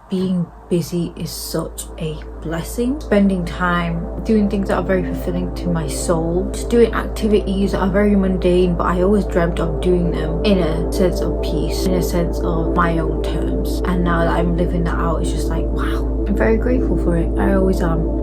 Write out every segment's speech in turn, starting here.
being busy is such a blessing. Spending time doing things that are very fulfilling to my soul, just doing activities that are very mundane, but I always dreamt of doing them in a sense of peace, in a sense of my own terms. And now that I'm living that out, it's just like, wow, I'm very grateful for it. I always am.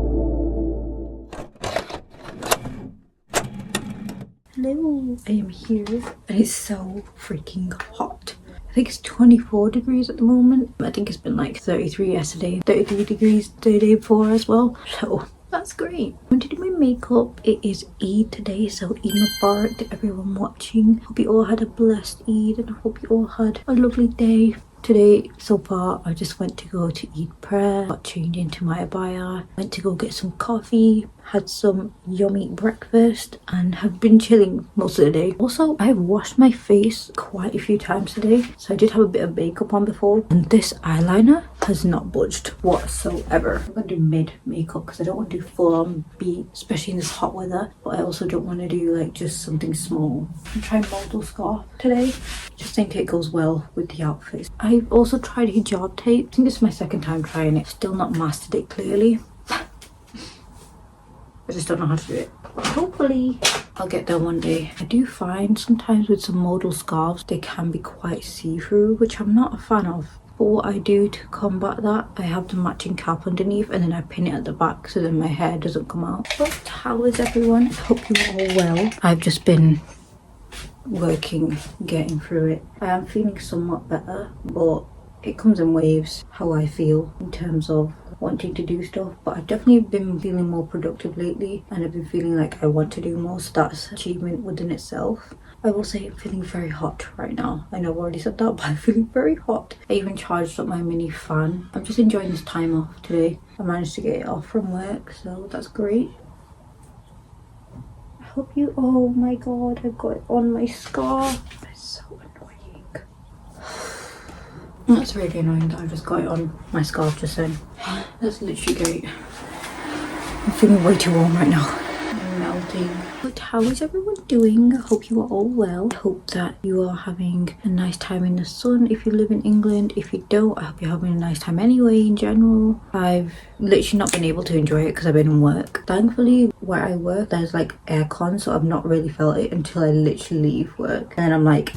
Hello, I am here and it's so freaking hot. I think it's 24 degrees at the moment. I think it's been like 33 yesterday, 33 degrees the day before as well. So that's great. I'm going to do my makeup. It is Eid today, so Eid Mubarak to everyone watching. Hope you all had a blessed Eid and I hope you all had a lovely day. Today, so far, I just went to go to Eid prayer, got changed into my abaya, went to go get some coffee, had some yummy breakfast and have been chilling most of the day. Also, I've washed my face quite a few times today, so I did have a bit of makeup on before, and this eyeliner has not budged whatsoever. I'm gonna do mid makeup because I don't want to do full on beat, especially in this hot weather, but I also don't want to do like just something small. I'm trying model scarf today. Just think it goes well with the outfits. I've also tried hijab tape. I think this is my second time trying it. Still not mastered it clearly. I just don't know how to do it. Hopefully I'll get there one day. I do find sometimes with some modal scarves they can be quite see-through, which I'm not a fan of. But what I do to combat that, I have the matching cap underneath and then I pin it at the back so then my hair doesn't come out. But how is everyone? I hope you're all well. I've just been working, getting through it. I am feeling somewhat better, but it comes in waves how I feel in terms of wanting to do stuff, but I've definitely been feeling more productive lately and I've been feeling like I want to do more, so that's achievement within itself. I will say I'm feeling very hot right now. I know I've already said that, but I'm feeling very hot. I even charged up my mini fan. I'm just enjoying this time off today. I managed to get it off from work, so that's great. I hope you, oh my god, I've got it on my scarf. It's so annoying. That's really annoying that I just got it on my scarf just then. That's literally great. I'm feeling way too warm right now. I'm melting. But how is everyone doing? I hope you are all well. I hope that you are having a nice time in the sun if you live in England. If you don't, I hope you're having a nice time anyway in general. I've literally not been able to enjoy it because I've been in work. Thankfully, where I work, there's like aircon, so I've not really felt it until I literally leave work. And then I'm like,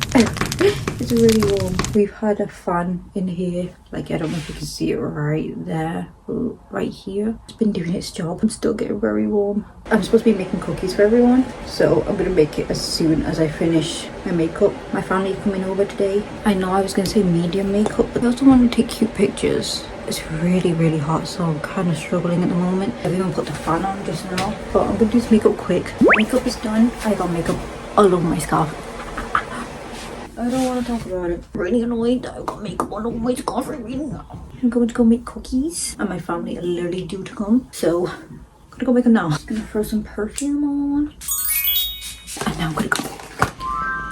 it's really warm. We've had a fan in here. Like, I don't know if you can see it right there, right here. It's been doing its job. I'm still getting very warm. I'm supposed to be making cookies for everyone, so I'm gonna make it as soon as I finish my makeup. My family are coming over today. I know I was gonna say medium makeup, but I also want to take cute pictures. It's really, really hot, so I'm kind of struggling at the moment. I've even put the fan on just now, but I'm gonna do this makeup quick. Makeup is done. I got makeup all over my scarf. I don't want to talk about it. Really annoyed that I've got makeup all over my scarf right now. I'm going to go make cookies, and my family are literally due to come, so I'm gonna go make them now. I'm gonna throw some perfume on, and now I'm gonna go.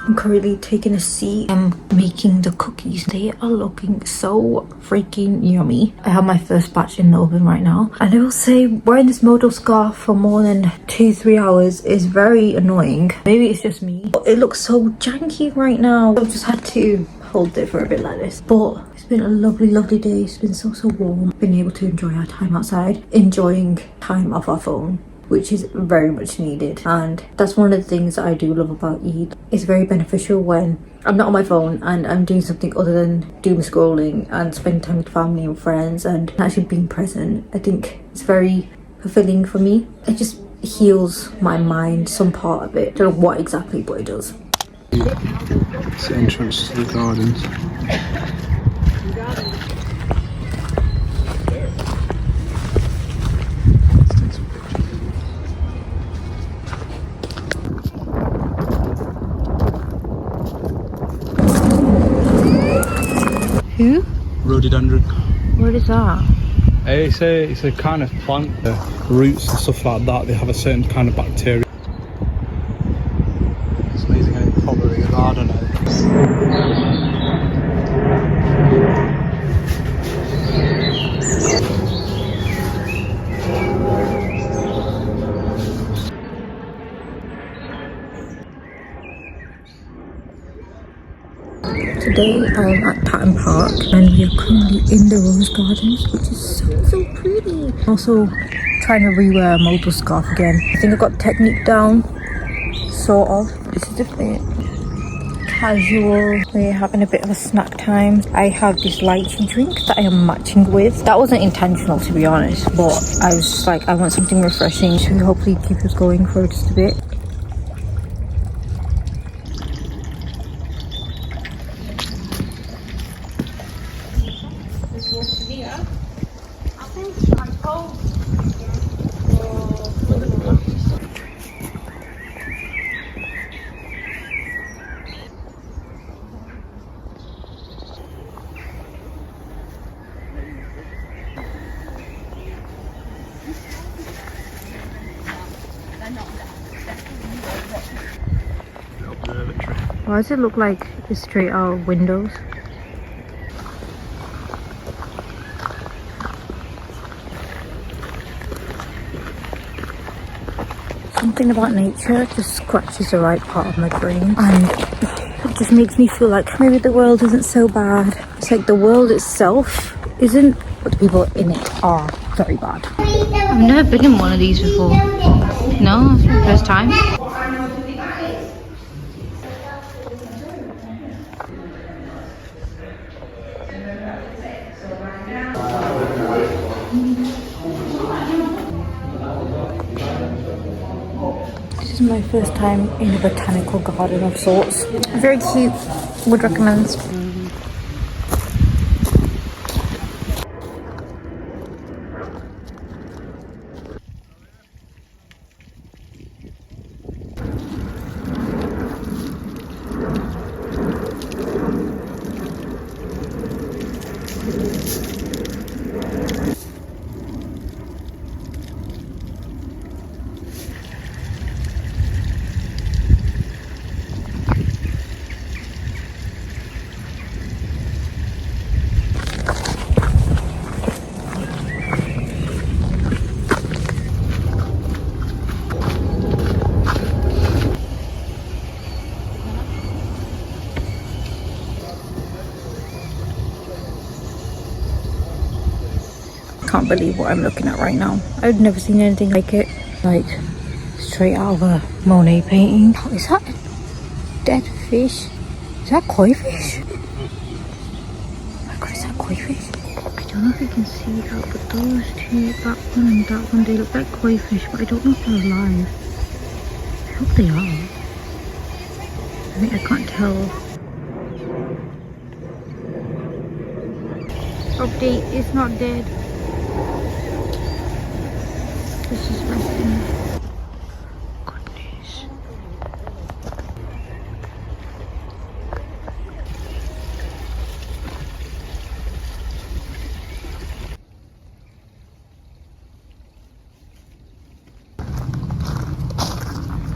I'm currently taking a seat and making the cookies. They are looking so freaking yummy. I have my first batch in the oven right now. And I will say wearing this modal scarf for more than 2-3 hours is very annoying. Maybe it's just me, but it looks so janky right now. I've just had to hold it for a bit like this. But it's been a lovely, lovely day. It's been so warm. Been able to enjoy our time outside, enjoying time off our phone, which is very much needed. And that's one of the things that I do love about Eid. It's very beneficial when I'm not on my phone and I'm doing something other than doom scrolling and spending time with family and friends and actually being present. I think it's very fulfilling for me. It just heals my mind, some part of it. I don't know what exactly, but it does. It's the entrance to the gardens. Who? Rhododendron. What is that? It's a kind of plant. The roots and stuff like that, they have a certain kind of bacteria. It's amazing how it's probably a garden. Today I am at Patton Park and we are currently in the rose gardens, which is so pretty. Also trying to rewear a modal scarf again. I think I got the technique down, sort of. This is the fit. Casual. We're having a bit of a snack time. I have this lychee drink that I am matching with. That wasn't intentional, to be honest, but I was just like, I want something refreshing to hopefully keep us going for just a bit. Why does it look like it's straight out of windows? Something about nature just scratches the right part of my brain, and it just makes me feel like maybe the world isn't so bad. It's like the world itself isn't, but the people in it are very bad. I've never been in one of these before. No, it's my first time. This is my first time in a botanical garden of sorts. Very cute. Would recommend. Can't believe what I'm looking at right now. I've never seen anything like it. Like straight out of a Monet painting. Is that a dead fish? Is that koi fish? Oh my god, is that koi fish? I don't know if you can see that, but those two, that one and that one, they look like koi fish, but I don't know if they're alive. I hope they are. I think I can't tell. Update, it's not dead. This is resting. Goodness.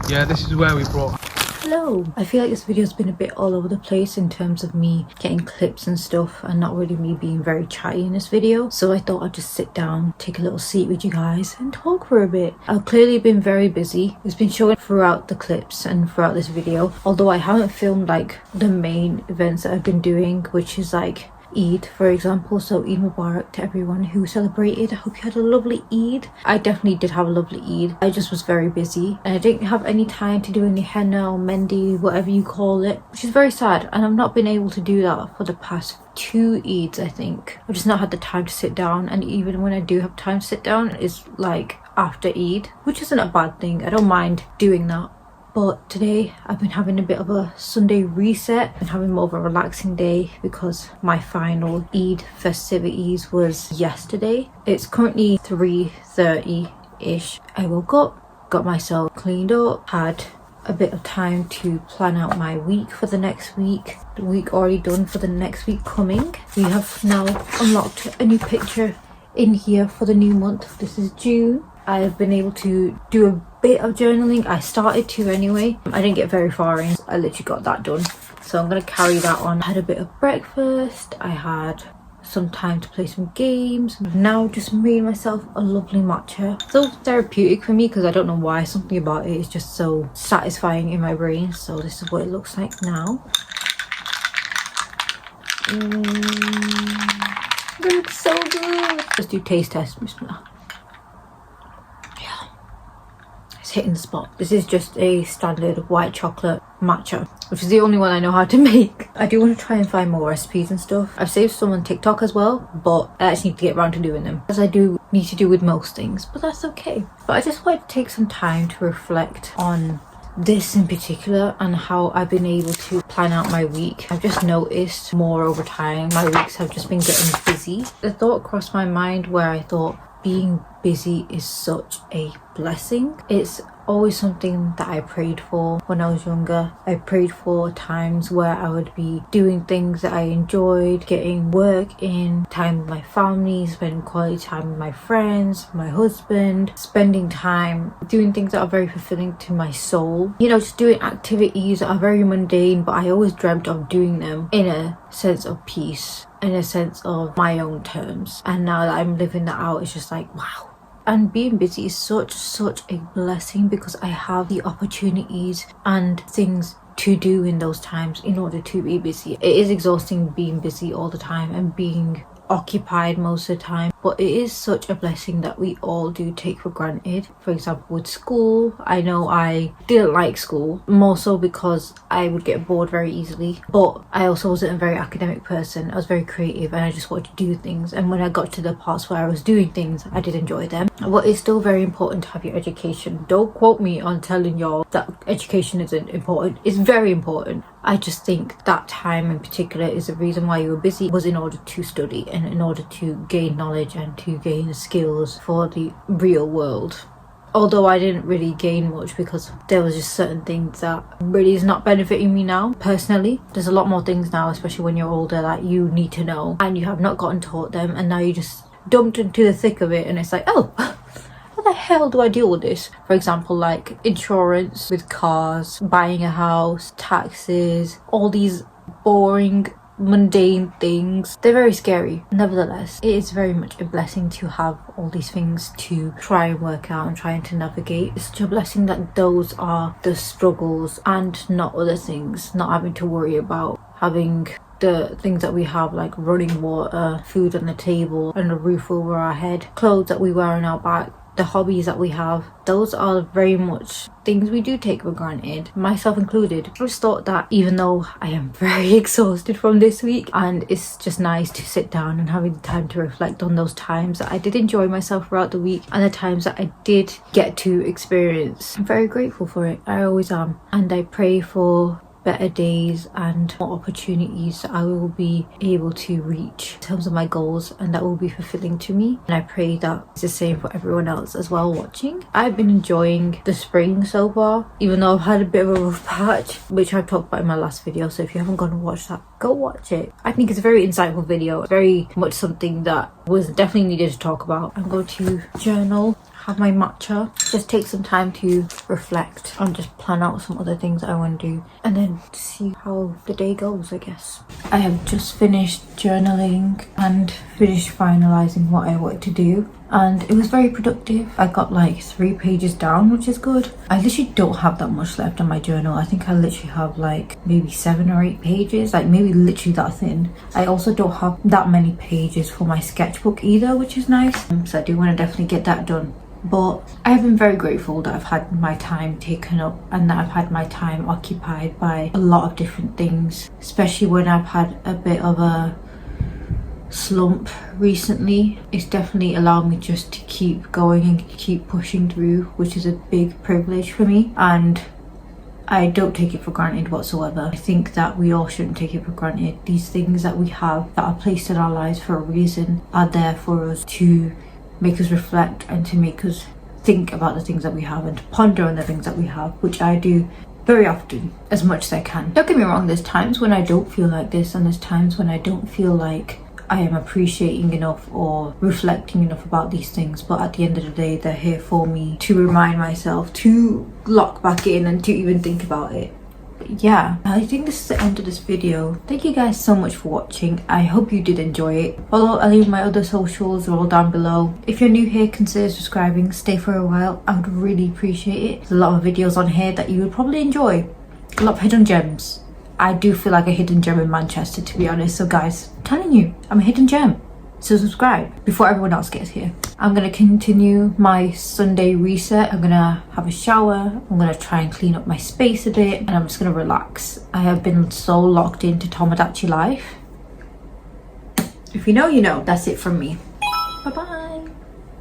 Yeah, this is where we brought. Hello. I feel like this video's been a bit all over the place in terms of me getting clips and stuff and not really me being very chatty in this video. So I thought I'd just sit down, take a little seat with you guys and talk for a bit. I've clearly been very busy. It's been showing throughout the clips and throughout this video. Although I haven't filmed like the main events that I've been doing, which is like Eid, for example. So Eid Mubarak to everyone who celebrated. I hope you had a lovely Eid. I definitely did have a lovely Eid. I just was very busy and I didn't have any time to do any henna or mendi, whatever you call it, which is very sad, and I've not been able to do that for the past 2 Eids. I think I've just not had the time to sit down, and even when I do have time to sit down, it's like after Eid, which isn't a bad thing. I don't mind doing that. But today I've been having a bit of a Sunday reset and having more of a relaxing day because my final Eid festivities was yesterday. It's currently 3:30ish. I woke up, got myself cleaned up, had a bit of time to plan out my week for the next week. The week already done for the next week coming. We have now unlocked a new picture in here for the new month. This is June. I've been able to do a bit of journaling. I started to anyway. I didn't get very far in. I literally got that done. So I'm going to carry that on. I had a bit of breakfast. I had some time to play some games. I've now just made myself a lovely matcha. So therapeutic for me because I don't know why. Something about it is just so satisfying in my brain. So this is what it looks like now. It looks so good. Let's do taste test. Bismillah. Yeah, it's hitting the spot. This is just a standard white chocolate matcha, which is the only one I know how to make. I do want to try and find more recipes and stuff. I've saved some on TikTok as well, but I actually need to get around to doing them, as I do need to do with most things, but that's okay. But I just wanted to take some time to reflect on this in particular and how I've been able to plan out my week. I've just noticed more over time my weeks have just been getting busy. The thought crossed my mind where I thought being busy is such a blessing. It's always something that I prayed for when I was younger. I prayed for times where I would be doing things that I enjoyed, getting work in, time with my family, spending quality time with my friends, my husband, spending time doing things that are very fulfilling to my soul. You know, just doing activities that are very mundane, but I always dreamt of doing them in a sense of peace, in a sense of my own terms. And now that I'm living that out, it's just like, wow. And being busy is such a blessing because I have the opportunities and things to do in those times in order to be busy. It is exhausting being busy all the time and being occupied most of the time, but it is such a blessing that we all do take for granted. For example, with school, I know I didn't like school, more so because I would get bored very easily, but I also wasn't a very academic person. I was very creative and I just wanted to do things, and when I got to the parts where I was doing things, I did enjoy them. But it's still very important to have your education. Don't quote me on telling y'all that education isn't important. It's very important. I just think that time in particular is the reason why you were busy was in order to study and in order to gain knowledge and to gain skills for the real world. Although I didn't really gain much because there was just certain things that really is not benefiting me now personally. There's a lot more things now, especially when you're older, that you need to know and you have not gotten taught them, and now you just dumped into the thick of it and it's like, oh, how the hell do I deal with this? For example, like insurance with cars, buying a house, taxes, all these boring mundane things. They're very scary. Nevertheless, it is very much a blessing to have all these things to try and work out and trying to navigate. It's such a blessing that those are the struggles and not other things, not having to worry about having the things that we have, like running water, food on the table and a roof over our head, clothes that we wear on our back, the hobbies that we have. Those are very much things we do take for granted, myself included. I just thought that even though I am very exhausted from this week, and it's just nice to sit down and having the time to reflect on those times that I did enjoy myself throughout the week and the times that I did get to experience. I'm very grateful for it. I always am. And I pray for better days and more opportunities that I will be able to reach in terms of my goals and that will be fulfilling to me. And I pray that it's the same for everyone else as well watching. I've been enjoying the spring so far, even though I've had a bit of a rough patch, which I talked about in my last video, so if you haven't gone and watched that, go watch it. I think it's a very insightful video, very much something that was definitely needed to talk about. I'm going to journal, have my matcha, just take some time to reflect and just plan out some other things I want to do and then see how the day goes, I guess. I have just finished journaling and finished finalizing what I wanted to do, and it was very productive. I got like 3 pages down, which is good. I literally don't have that much left on my journal. I think I literally have like maybe 7 or 8 pages, like maybe literally that thin. I also don't have that many pages for my sketchbook either, which is nice. So I do want to definitely get that done. But I have been very grateful that I've had my time taken up and that I've had my time occupied by a lot of different things, especially when I've had a bit of a slump recently. It's definitely allowed me just to keep going and keep pushing through, which is a big privilege for me, and I don't take it for granted whatsoever. I think that we all shouldn't take it for granted. These things that we have that are placed in our lives for a reason are there for us to make us reflect and to make us think about the things that we have and to ponder on the things that we have, which I do very often, as much as I can. Don't get me wrong, there's times when I don't feel like this, and there's times when I don't feel like I am appreciating enough or reflecting enough about these things, but at the end of the day, they're here for me to remind myself to lock back in and to even think about it. Yeah, I think this is the end of this video. Thank you guys so much for watching. I hope you did enjoy it. I'll leave my other socials all down below. If you're new here, consider subscribing. Stay for a while. I would really appreciate it. There's a lot of videos on here that you would probably enjoy. A lot of hidden gems. I do feel like a hidden gem in Manchester, to be honest. So guys, I'm telling you, I'm a hidden gem. So subscribe before everyone else gets here. I'm gonna continue my Sunday reset. I'm gonna have a shower. I'm gonna try and clean up my space a bit, and I'm just gonna relax. I have been so locked into Tomodachi life. If you know, you know. That's it from me. Bye bye.